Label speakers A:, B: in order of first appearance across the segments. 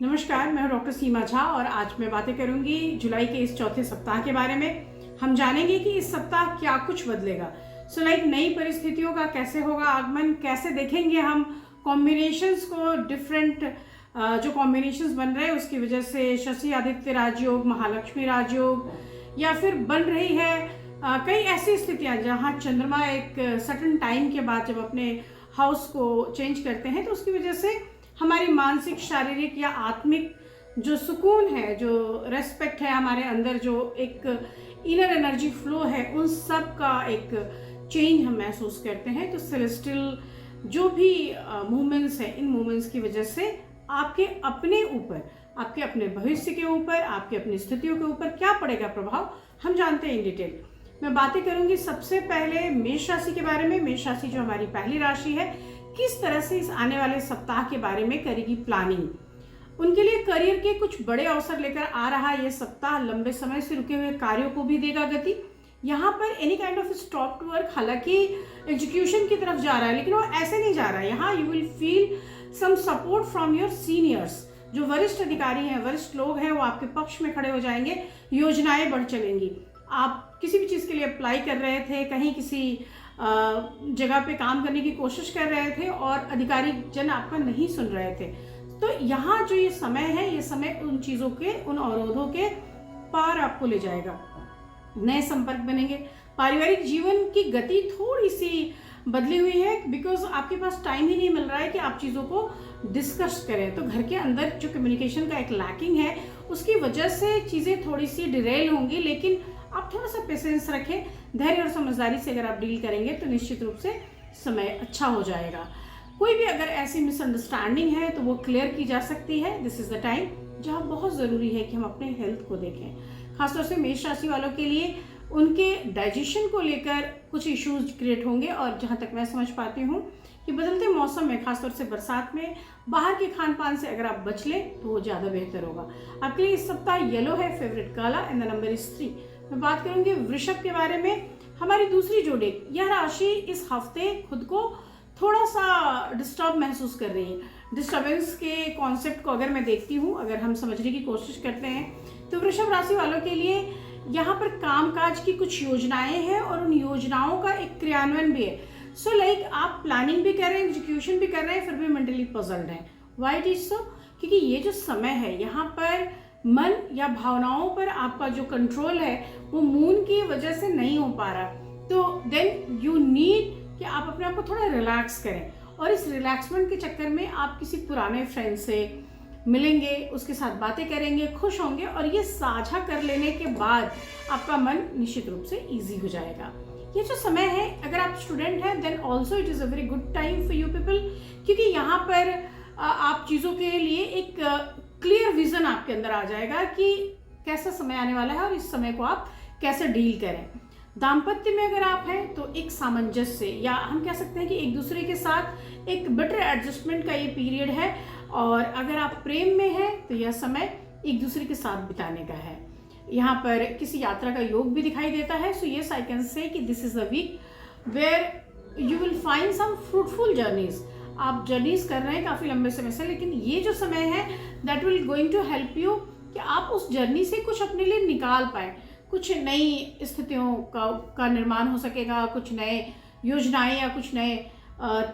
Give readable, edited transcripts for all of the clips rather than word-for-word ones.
A: नमस्कार, मैं हूं डॉक्टर सीमा झा और आज मैं बातें करूंगी जुलाई के इस चौथे सप्ताह के बारे में। हम जानेंगे कि इस सप्ताह क्या कुछ बदलेगा। नई परिस्थितियों का कैसे होगा आगमन, कैसे देखेंगे हम कॉम्बिनेशंस को, डिफरेंट जो कॉम्बिनेशंस बन रहे हैं उसकी वजह से शशि आदित्य राजयोग, महालक्ष्मी राजयोग, या फिर बन रही है कई ऐसी स्थितियां जहां चंद्रमा एक सर्टेन टाइम के बाद जब अपने हाउस को चेंज करते हैं तो उसकी वजह से हमारी मानसिक, शारीरिक या आत्मिक जो सुकून है, जो रेस्पेक्ट है हमारे अंदर, जो एक इनर एनर्जी फ्लो है, उन सब का एक चेंज हम महसूस करते हैं। तो सेलेस्टियल जो भी मूवमेंट्स हैं, इन मूवमेंट्स की वजह से आपके अपने ऊपर, आपके अपने भविष्य के ऊपर, आपके अपनी स्थितियों के ऊपर क्या पड़ेगा प्रभाव, हम जानते हैं इन डिटेल। मैं बातें करूंगी सबसे पहले मेष राशि के बारे में। मेष राशि जो हमारी पहली राशि है, किस तरह से इस आने वाले सप्ताह के बारे में करेगी प्लानिंग। उनके लिए करियर के कुछ बड़े अवसर लेकर आ रहा है ये सप्ताह। लंबे समय से रुके हुए कार्यों को भी देगा गति। यहाँ पर any kind of stop to work, हालांकि एग्जीक्यूशन की तरफ जा रहा है लेकिन वो ऐसे नहीं जा रहा है। यहाँ you will feel some support from your seniors. जो वरिष्ठ अधिकारी हैं, वरिष्ठ लोग हैं, वो आपके पक्ष में खड़े हो जाएंगे। योजनाएं बढ़ चलेंगी। आप किसी भी चीज़ के लिए अप्लाई कर रहे थे, कहीं किसी जगह पे काम करने की कोशिश कर रहे थे और अधिकारी जन आपका नहीं सुन रहे थे, तो यहाँ जो ये समय है, ये समय उन चीज़ों के, उन अवरोधों के पार आपको ले जाएगा। नए संपर्क बनेंगे। पारिवारिक जीवन की गति थोड़ी सी बदली हुई है, बिकॉज आपके पास टाइम ही नहीं मिल रहा है कि आप चीज़ों को डिस्कस करें। तो घर के अंदर जो कम्युनिकेशन का एक लैकिंग है, उसकी वजह से चीज़ें थोड़ी सी डिरेल होंगी, लेकिन आप थोड़ा सा पेशेंस रखें। धैर्य और समझदारी से अगर आप डील करेंगे तो निश्चित रूप से समय अच्छा हो जाएगा। कोई भी अगर ऐसी मिसअंडरस्टैंडिंग है तो वो क्लियर की जा सकती है। दिस इज द टाइम जहाँ बहुत ज़रूरी है कि हम अपने हेल्थ को देखें। खासतौर से मेष राशि वालों के लिए उनके डाइजेशन को लेकर कुछ इश्यूज क्रिएट होंगे, और जहाँ तक मैं समझ पाती हूँ कि बदलते मौसम में, खासतौर से बरसात में, बाहर के खान पान से अगर आप बच लें तो वो ज़्यादा बेहतर होगा। आपके लिए इस सप्ताह येलो है, favourite colour, and the number is 3। मैं बात करूंगी वृषभ के बारे में। हमारी दूसरी जोड़ी, यह राशि इस हफ्ते खुद को थोड़ा सा डिस्टर्ब महसूस कर रही है। डिस्टर्बेंस के कॉन्सेप्ट को अगर मैं देखती हूँ, अगर हम समझने की कोशिश करते हैं, तो वृषभ राशि वालों के लिए यहाँ पर कामकाज की कुछ योजनाएं हैं और उन योजनाओं का एक क्रियान्वयन भी है। सो लाइक आप प्लानिंग भी कर रहे हैं, एग्जीक्यूशन भी कर रहे हैं, फिर भी मेंटली पजल्ड हैं। Why it is so? क्योंकि ये जो समय है, यहाँ पर मन या भावनाओं पर आपका जो कंट्रोल है वो मून की वजह से नहीं हो पा रहा। तो देन यू नीड कि आप अपने आप को थोड़ा रिलैक्स करें, और इस रिलैक्समेंट के चक्कर में आप किसी पुराने फ्रेंड से मिलेंगे, उसके साथ बातें करेंगे, खुश होंगे, और ये साझा कर लेने के बाद आपका मन निश्चित रूप से ईजी हो जाएगा। ये जो समय है, अगर आप स्टूडेंट हैं then also it is a very good time for you people, क्योंकि यहाँ पर आप चीज़ों के लिए एक क्लियर विजन आपके अंदर आ जाएगा कि कैसा समय आने वाला है और इस समय को आप कैसे डील करें। दाम्पत्य में अगर आप हैं तो एक सामंजस्य, या हम कह सकते हैं कि एक दूसरे के साथ एक बेटर एडजस्टमेंट का ये पीरियड है। और अगर आप प्रेम में हैं तो यह समय एक दूसरे के साथ बिताने का है। यहाँ पर किसी यात्रा का योग भी दिखाई देता है। So yes, I can say कि this is a week where you will find some fruitful journeys. आप जर्नीज कर रहे हैं काफ़ी लंबे समय से, लेकिन ये जो समय है that will going to help you कि आप उस जर्नी से कुछ अपने लिए निकाल पाए। कुछ नई स्थितियों का निर्माण हो सकेगा, कुछ नए योजनाएं या कुछ नए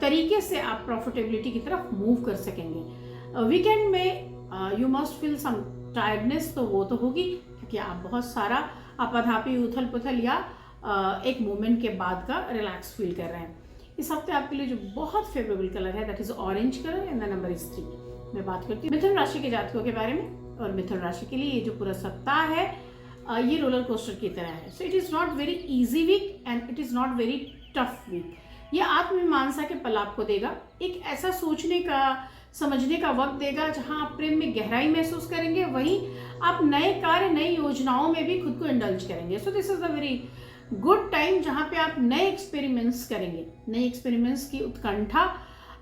A: तरीके से आप प्रॉफिटेबिलिटी की तरफ मूव कर सकेंगे। वीकेंड में you must feel some tiredness, तो वो तो होगी क्योंकि आप बहुत सारा आपाधापी, उथल पुथल या एक मोमेंट के बाद का रिलैक्स फील कर रहे हैं। इस हफ्ते आपके लिए जो बहुत फेवरेबल कलर है that is orange colour, and the number is 3। मैं बात करती हूँ मिथुन राशि के जातकों के बारे में। और मिथुन राशि के लिए ये जो पूरा सप्ताह है ये रोलर कोस्टर की तरह है। So it is not very easy week end it is not very tough week. ये आत्ममीमांसा के पल आपको देगा। एक ऐसा सोचने का, समझने का वक्त देगा जहां आप प्रेम में गहराई महसूस करेंगे, वहीं आप नए कार्य, नई योजनाओं में भी खुद को इंडल्ज करेंगे। सो this is a very good time जहाँ पे आप नए एक्सपेरिमेंट्स करेंगे। नए एक्सपेरिमेंट्स की उत्कंठा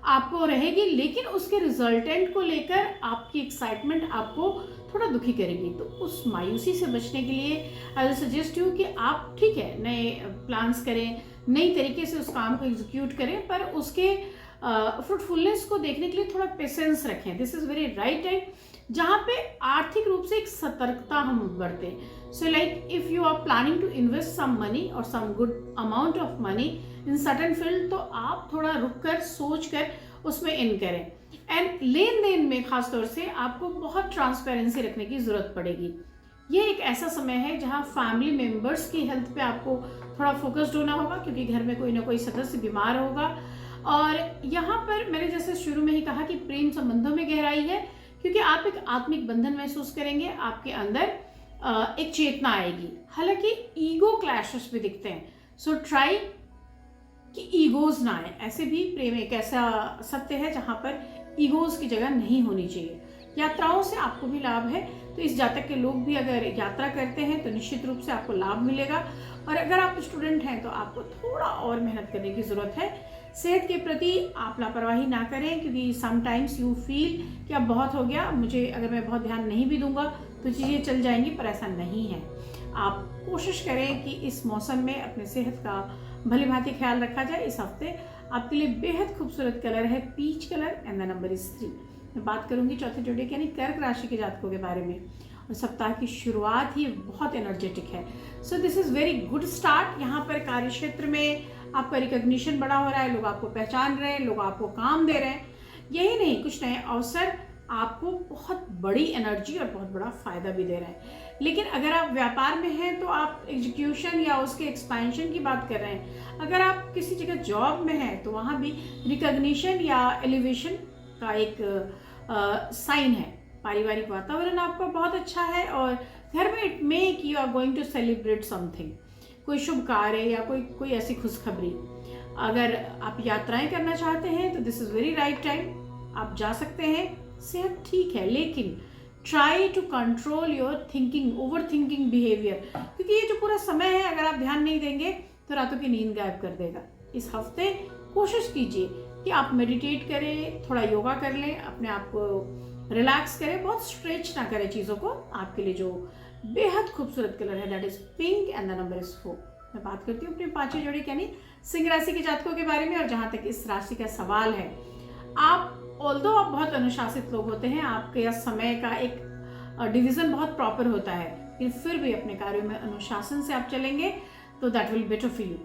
A: आपको रहेगी, लेकिन उसके रिजल्टेंट को लेकर आपकी एक्साइटमेंट आपको थोड़ा दुखी करेगी। तो उस मायूसी से बचने के लिए आई विल सजेस्ट यू कि आप, ठीक है, नए प्लान्स करें, नई तरीके से उस काम को एग्जीक्यूट करें, पर उसके फ्रूटफुलनेस को देखने के लिए थोड़ा पेशेंस रखें। This is very right time जहाँ पे आर्थिक रूप से एक सतर्कता हम बरतें। So like if you are planning to invest some money और some good amount of money in certain field, तो आप थोड़ा रुक कर सोच कर उसमें इन करें। एंड लेन देन में खासतौर से आपको बहुत ट्रांसपेरेंसी रखने की जरूरत पड़ेगी। ये एक ऐसा समय है जहाँ फैमिली मेंबर्स की हेल्थ पे आपको थोड़ा फोकस्ड होना होगा, क्योंकि घर में कोई ना कोई सदस्य बीमार होगा। और यहाँ पर मैंने जैसे शुरू में ही कहा कि प्रेम संबंधों में गहराई है, क्योंकि आप एक आत्मिक बंधन महसूस करेंगे, आपके अंदर एक चेतना आएगी। हालांकि ईगो क्लैशेस भी दिखते हैं, सो ट्राई कि ईगोज ना आए। ऐसे भी प्रेम एक ऐसा सत्य है जहाँ पर ईगोज की जगह नहीं होनी चाहिए। यात्राओं से आपको भी लाभ है, तो इस जातक के लोग भी अगर यात्रा करते हैं तो निश्चित रूप से आपको लाभ मिलेगा। और अगर आप स्टूडेंट हैं तो आपको थोड़ा और मेहनत करने की ज़रूरत है। सेहत के प्रति आप लापरवाही ना करें, क्योंकि समटाइम्स यू फील कि अब बहुत हो गया, मुझे अगर मैं बहुत ध्यान नहीं भी दूंगा तो चीज़ें चल जाएंगी, पर ऐसा नहीं है। आप कोशिश करें कि इस मौसम में अपने सेहत का भली भांति ख्याल रखा जाए। इस हफ्ते आपके लिए बेहद खूबसूरत कलर है peach colour and the number is 3। मैं बात करूंगी चौथे जोड़े यानी कर्क राशि के जातकों के बारे में, और सप्ताह की शुरुआत ही बहुत एनर्जेटिक है। So this is very good start. यहाँ पर कार्य क्षेत्र में आपका रिकॉग्निशन बड़ा हो रहा है, लोग आपको पहचान रहे हैं, लोग आपको काम दे रहे हैं। यही नहीं, कुछ नए अवसर आपको बहुत बड़ी एनर्जी और बहुत बड़ा फायदा भी दे रहे हैं। लेकिन अगर आप व्यापार में हैं तो आप एग्जीक्यूशन या उसके एक्सपेंशन की बात कर रहे हैं। अगर आप किसी जगह जॉब में हैं तो वहाँ भी रिकॉग्निशन या एलिवेशन का एक साइन है। पारिवारिक वातावरण आपका बहुत अच्छा है, और घर में इट मे कि you are going to celebrate something, कोई शुभ कार्य या कोई ऐसी खुशखबरी। अगर आप यात्राएं करना चाहते हैं तो this is very right time, आप जा सकते हैं। सेहत ठीक है, लेकिन try to control your thinking, over thinking behaviour, क्योंकि ये जो पूरा समय है अगर आप ध्यान नहीं देंगे तो रातों की नींद गायब कर देगा। इस हफ्ते कोशिश कीजिए कि आप मेडिटेट करें, थोड़ा योगा कर लें, अपने आप को रिलैक्स करें, बहुत स्ट्रेच ना करें चीज़ों को। आपके लिए जो बेहद खूबसूरत कलर है that is pink and the number is 4। मैं बात करती हूँ अपने पांचवें जोड़े यानी सिंह राशि के जातकों के बारे में। और जहाँ तक इस राशि का सवाल है, आप ऑल्दो आप बहुत अनुशासित लोग होते हैं, आपके समय का एक डिवीजन बहुत प्रॉपर होता है, लेकिन फिर भी अपने कार्यों में अनुशासन से आप चलेंगे तो that will better for you.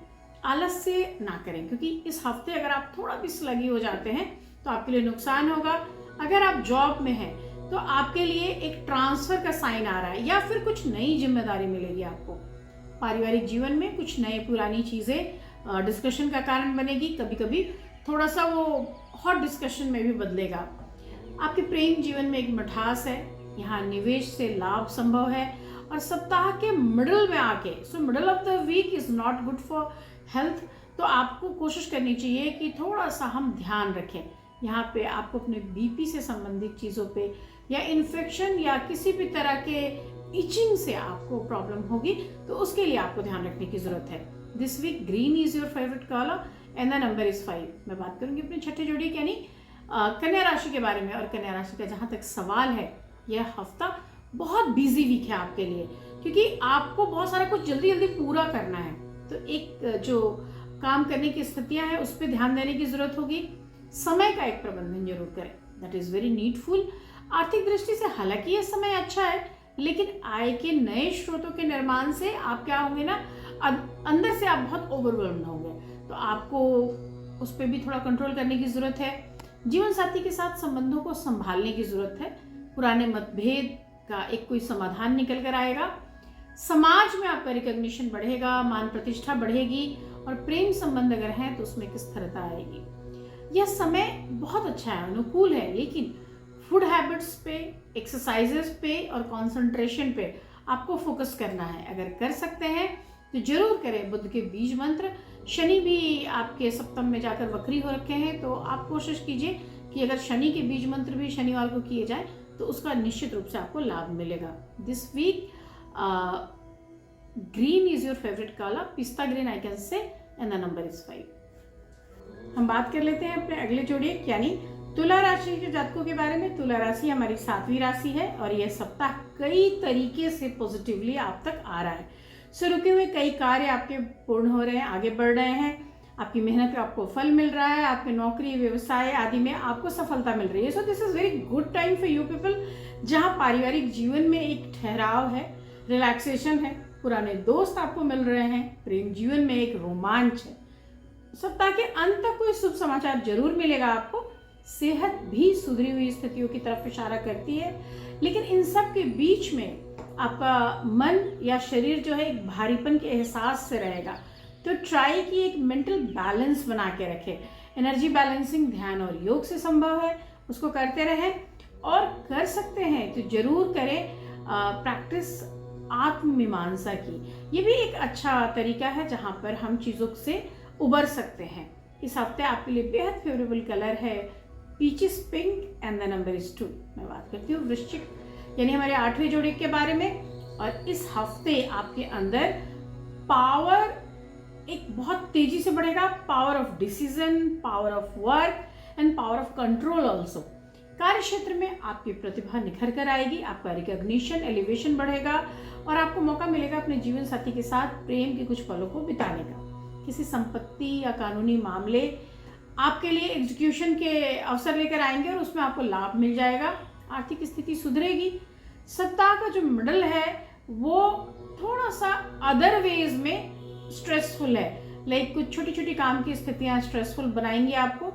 A: आलस्य ना करें, क्योंकि इस हफ्ते अगर आप थोड़ा भी स्लगी हो जाते हैं तो आपके लिए नुकसान होगा। अगर आप जॉब में हैं तो आपके लिए एक ट्रांसफर का साइन आ रहा है, या फिर कुछ नई जिम्मेदारी मिलेगी आपको। पारिवारिक जीवन में कुछ नए पुरानी चीज़ें डिस्कशन का कारण बनेगी, कभी कभी थोड़ा सा वो हॉट डिस्कशन में भी बदलेगा। आपके प्रेम जीवन में एक मिठास है, यहाँ निवेश से लाभ संभव है। और सप्ताह के मिडल में आके, so middle of the week is not good for health, तो आपको कोशिश करनी चाहिए कि थोड़ा सा हम ध्यान रखें। यहाँ पे आपको अपने बीपी से संबंधित चीज़ों पे या इन्फेक्शन या किसी भी तरह के इचिंग से आपको प्रॉब्लम होगी, तो उसके लिए आपको ध्यान रखने की जरूरत है। This week green is your favourite colour and the number is 5। मैं बात करूंगी अपने छठे जोड़ी यानी कन्या राशि के बारे में। और कन्या राशि का जहाँ तक सवाल है, यह हफ्ता बहुत बिजी वीक है आपके लिए, क्योंकि आपको बहुत सारा कुछ जल्दी जल्दी पूरा करना है। तो एक जो काम करने की स्थितियां हैं उस पर ध्यान देने की जरूरत होगी। समय का एक प्रबंधन जरूर करें, दैट इज वेरी नीडफुल। आर्थिक दृष्टि से हालांकि यह समय अच्छा है, लेकिन आय के नए स्रोतों के निर्माण से आप क्या होंगे ना, अंदर से आप बहुत ओवरवेल्म्ड होंगे, तो आपको उस पर भी थोड़ा कंट्रोल करने की जरूरत है। जीवन साथी के साथ संबंधों को संभालने की जरूरत है। पुराने मतभेद का एक कोई समाधान निकल कर आएगा। समाज में आपका रिकॉग्निशन बढ़ेगा, मान प्रतिष्ठा बढ़ेगी, और प्रेम संबंध अगर हैं तो उसमें एक स्थिरता आएगी। यह समय बहुत अच्छा है, अनुकूल है, लेकिन फूड हैबिट्स पे, एक्सरसाइजेस पे और कंसंट्रेशन पे आपको फोकस करना है। अगर कर सकते हैं तो जरूर करें। बुध के बीज मंत्र, शनि भी आपके सप्तम में जाकर वक्री हो रखे हैं, तो आप कोशिश कीजिए कि अगर शनि के बीज मंत्र भी शनिवार को किए जाए तो उसका निश्चित रूप से आपको लाभ मिलेगा। This week green is your favourite colour, पिस्ता green I can say, and the number is 5। हम बात कर लेते हैं अपने अगले जोड़ी यानी तुला राशि के जातकों के बारे में। तुला राशि हमारी 7वीं राशि है, और यह सप्ताह कई तरीके से पॉजिटिवली आप तक आ रहा है। सो रुके हुए कई कार्य आपके पूर्ण हो रहे हैं, आगे बढ़ रहे हैं। आपकी मेहनत का आपको फल मिल रहा है, आपके नौकरी व्यवसाय आदि में आपको सफलता मिल रही है। सो this is very good time for you people, जहाँ पारिवारिक जीवन में एक ठहराव है, रिलैक्सेशन है, पुराने दोस्त आपको मिल रहे हैं, प्रेम जीवन में एक रोमांच है। सप्ताह के अंत तक कोई शुभ समाचार जरूर मिलेगा आपको। सेहत भी सुधरी हुई स्थितियों की तरफ इशारा करती है, लेकिन इन सब के बीच में आपका मन या शरीर जो है एक भारीपन के एहसास से रहेगा। तो ट्राई कि एक मेंटल बैलेंस बना के रखें। एनर्जी बैलेंसिंग ध्यान और योग से संभव है, उसको करते रहें, और कर सकते हैं तो जरूर करें प्रैक्टिस आत्ममीमांसा की। ये भी एक अच्छा तरीका है जहाँ पर हम चीज़ों से उबर सकते हैं। इस हफ्ते आपके लिए बेहद फेवरेबल कलर है peaches pink and the number is 2। मैं बात करती हूँ वृश्चिक यानी हमारे 8वें जोड़ी के बारे में। और इस हफ्ते आपके अंदर पावर एक बहुत तेजी से बढ़ेगा, power of decision, power of work and power of control also. कार्य क्षेत्र में आपकी प्रतिभा निखर कर आएगी, आपका रिकॉग्निशन एलिवेशन बढ़ेगा और आपको मौका मिलेगा अपने जीवन साथी के साथ प्रेम के कुछ पलों को बिताने का। किसी संपत्ति या कानूनी मामले आपके लिए एग्जीक्यूशन के अवसर लेकर आएंगे और उसमें आपको लाभ मिल जाएगा। आर्थिक स्थिति सुधरेगी। सप्ताह का जो मिडल है वो थोड़ा सा अदर वेज में स्ट्रेसफुल है, लाइक कुछ छोटी छोटी काम की स्थितियां स्ट्रेसफुल बनाएंगी आपको।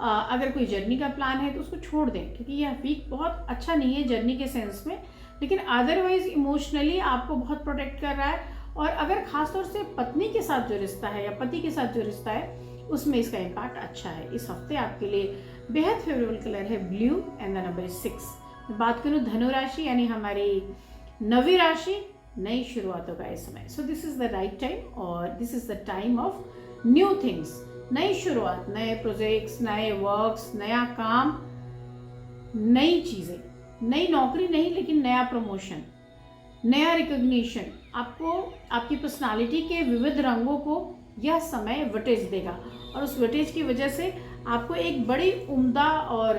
A: अगर कोई जर्नी का प्लान है तो उसको छोड़ दें, क्योंकि यह वीक बहुत अच्छा नहीं है जर्नी के सेंस में, लेकिन अदरवाइज इमोशनली आपको बहुत प्रोटेक्ट कर रहा है। और अगर खासतौर से पत्नी के साथ जो रिश्ता है या पति के साथ जो रिश्ता है उसमें इसका इम्पैक्ट अच्छा है। इस हफ्ते आपके लिए बेहद फेवरेबल कलर है ब्लू एंड द नंबर 6। बात करूँ धनु राशि यानी हमारी 9वीं राशि, नई शुरुआतों का इस समय। So this is the right time और this is the time of new things. नई शुरुआत, नए प्रोजेक्ट्स, नए वर्क्स, नया काम, नई चीजें, नई नौकरी नहीं लेकिन नया प्रमोशन, नया रिकॉग्निशन। आपको आपकी पर्सनालिटी के विविध रंगों को यह समय वटेज देगा और उस वटेज की वजह से आपको एक बड़ी उम्दा और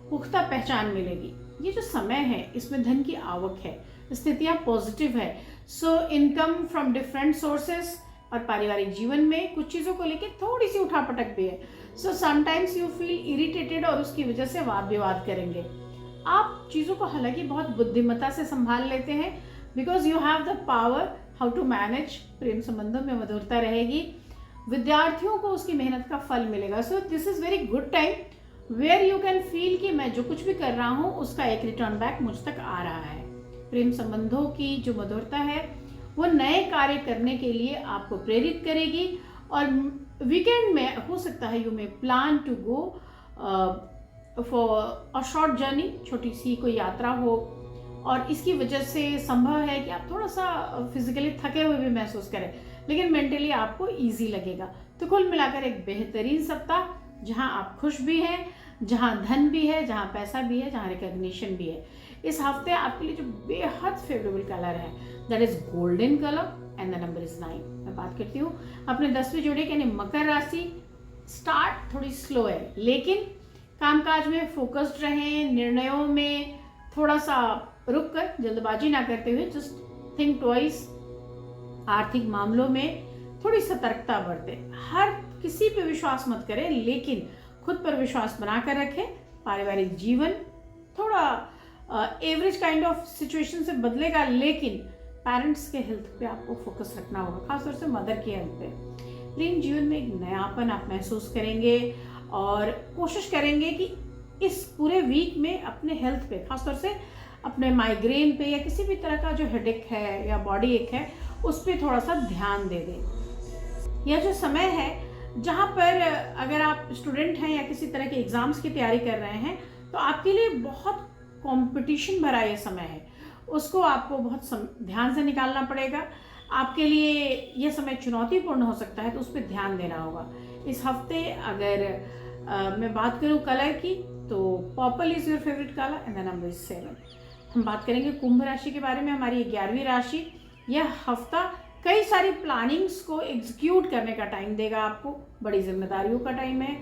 A: पुख्ता पहचान मिलेगी। ये जो समय है इसमें धन की आवक है, स्थितियाँ पॉजिटिव है। So income from different sources और पारिवारिक जीवन में कुछ चीज़ों को लेकर थोड़ी सी उठापटक भी है। So sometimes you feel irritated और उसकी वजह से वाद विवाद करेंगे। आप चीज़ों को हालांकि बहुत बुद्धिमत्ता से संभाल लेते हैं, because you have the power how to manage. प्रेम संबंधों में मधुरता रहेगी। विद्यार्थियों को उसकी मेहनत का फल मिलेगा। So this is very good time where you can feel कि मैं जो कुछ भी कर रहा हूँ उसका एक रिटर्न बैक मुझ तक आ रहा है। प्रेम संबंधों की जो मधुरता है वो नए कार्य करने के लिए आपको प्रेरित करेगी। और वीकेंड में हो सकता है you may plan to go for a short journey, छोटी सी कोई यात्रा हो, और इसकी वजह से संभव है कि आप थोड़ा सा फिजिकली थके हुए भी महसूस करें, लेकिन मेंटली आपको इजी लगेगा। तो कुल मिलाकर एक बेहतरीन सप्ताह, जहां आप खुश भी हैं, जहां धन भी है, जहां पैसा भी है, जहां रिकॉग्निशन भी है। इस हफ्ते आपके लिए जो बेहद फेवरेबल कलर है that is golden colour and the number is 9। मैं बात करती हूँ अपने 10वें जोड़े यानी मकर राशि। स्टार्ट थोड़ी स्लो है, लेकिन कामकाज में फोकस्ड रहें, निर्णयों में थोड़ा सा रुक कर जल्दबाजी ना करते हुए जस्ट थिंक ट्वाइस। आर्थिक मामलों में थोड़ी सतर्कता बरतें। हर किसी पे विश्वास मत करें, लेकिन खुद पर विश्वास बनाकर रखें। पारिवारिक जीवन थोड़ा एवरेज काइंड ऑफ सिचुएशन से बदलेगा, लेकिन पेरेंट्स के हेल्थ पे आपको फोकस रखना होगा, खासतौर से मदर के हेल्थ पे। प्रेम जीवन में एक नयापन आप महसूस करेंगे और कोशिश करेंगे कि इस पूरे वीक में अपने हेल्थ पे, खासतौर से अपने माइग्रेन पे या किसी भी तरह का जो हेडेक है या बॉडी एक है उस पर थोड़ा सा ध्यान दे दें। यह जो समय है जहाँ पर अगर आप स्टूडेंट हैं या किसी तरह के एग्जाम्स की तैयारी कर रहे हैं तो आपके लिए बहुत कंपटीशन भरा ये समय है, उसको आपको बहुत ध्यान से निकालना पड़ेगा। आपके लिए यह समय चुनौतीपूर्ण हो सकता है, तो उस पर ध्यान देना होगा। इस हफ्ते अगर मैं बात करूँ कलर की तो purple is your favourite colour and the number is 7। हम बात करेंगे कुंभ राशि के बारे में, हमारी 11वीं राशि। यह हफ्ता कई सारी प्लानिंग्स को एग्जीक्यूट करने का टाइम देगा आपको, बड़ी जिम्मेदारियों का टाइम है।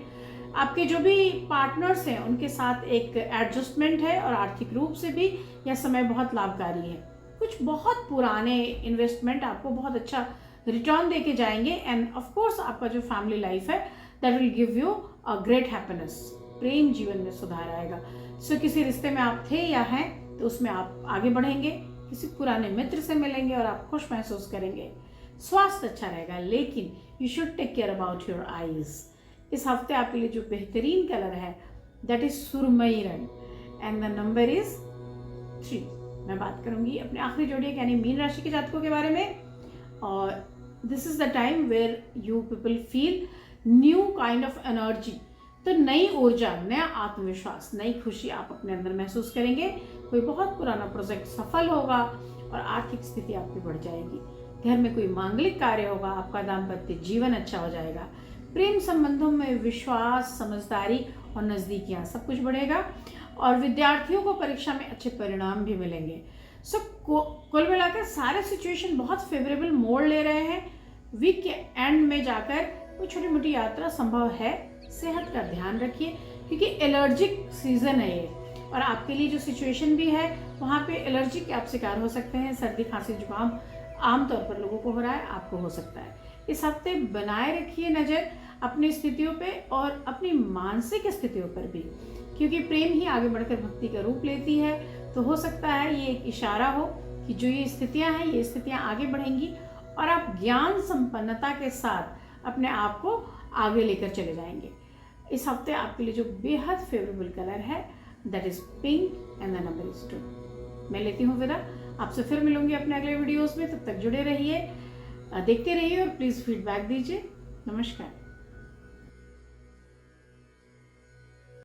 A: आपके जो भी पार्टनर्स हैं उनके साथ एक एडजस्टमेंट है और आर्थिक रूप से भी यह समय बहुत लाभकारी है। कुछ बहुत पुराने इन्वेस्टमेंट आपको बहुत अच्छा रिटर्न देके जाएंगे। एंड ऑफ कोर्स आपका जो फैमिली लाइफ है that will give you a great happiness. प्रेम जीवन में सुधार आएगा। सो किसी रिश्ते में आप थे या हैं तो उसमें आप आगे बढ़ेंगे, किसी पुराने मित्र से मिलेंगे और आप खुश महसूस करेंगे। स्वास्थ्य अच्छा रहेगा, लेकिन you should take care about your eyes. इस हफ्ते आपके लिए जो बेहतरीन कलर है दैट इज सुरमई रंग एंड द नंबर इज 3। मैं बात करूंगी अपने आखिरी जोड़ी यानी मीन राशि के जातकों के बारे में। और this is the time where you people feel new kind of energy. तो नई ऊर्जा, नया आत्मविश्वास, नई खुशी आप अपने अंदर महसूस करेंगे। कोई बहुत पुराना प्रोजेक्ट सफल होगा और आर्थिक स्थिति आपकी बढ़ जाएगी। घर में कोई मांगलिक कार्य होगा, आपका दाम्पत्य जीवन अच्छा हो जाएगा। प्रेम संबंधों में विश्वास, समझदारी और नज़दीकियाँ सब कुछ बढ़ेगा और विद्यार्थियों को परीक्षा में अच्छे परिणाम भी मिलेंगे। सो कुल मिलाकर सारे सिचुएशन बहुत फेवरेबल मोड़ ले रहे हैं। वीक के एंड में जाकर कोई छोटी मोटी यात्रा संभव है। सेहत का ध्यान रखिए क्योंकि एलर्जिक सीजन है ये, और आपके लिए जो सिचुएशन भी है वहाँ पे एलर्जी के आप शिकार हो सकते हैं। सर्दी, खांसी, जुकाम आमतौर पर लोगों को हो रहा है, आपको हो सकता है। इस हफ्ते बनाए रखिए नज़र अपनी स्थितियों पे और अपनी मानसिक स्थितियों पर भी, क्योंकि प्रेम ही आगे बढ़कर भक्ति का रूप लेती है। तो हो सकता है ये एक इशारा हो कि जो ये स्थितियां हैं ये स्थितियां आगे बढ़ेंगी और आप ज्ञान संपन्नता के साथ अपने आप को आगे लेकर चले जाएंगे। इस हफ्ते आपके लिए जो बेहद फेवरेबल कलर है that is pink and the number is 2। मैं लेती हूँ विदा, आपसे फिर मिलूंगी अपने अगले वीडियोस में। तब तक जुड़े रहिए, देखते रहिए और प्लीज़ फीडबैक दीजिए। नमस्कार।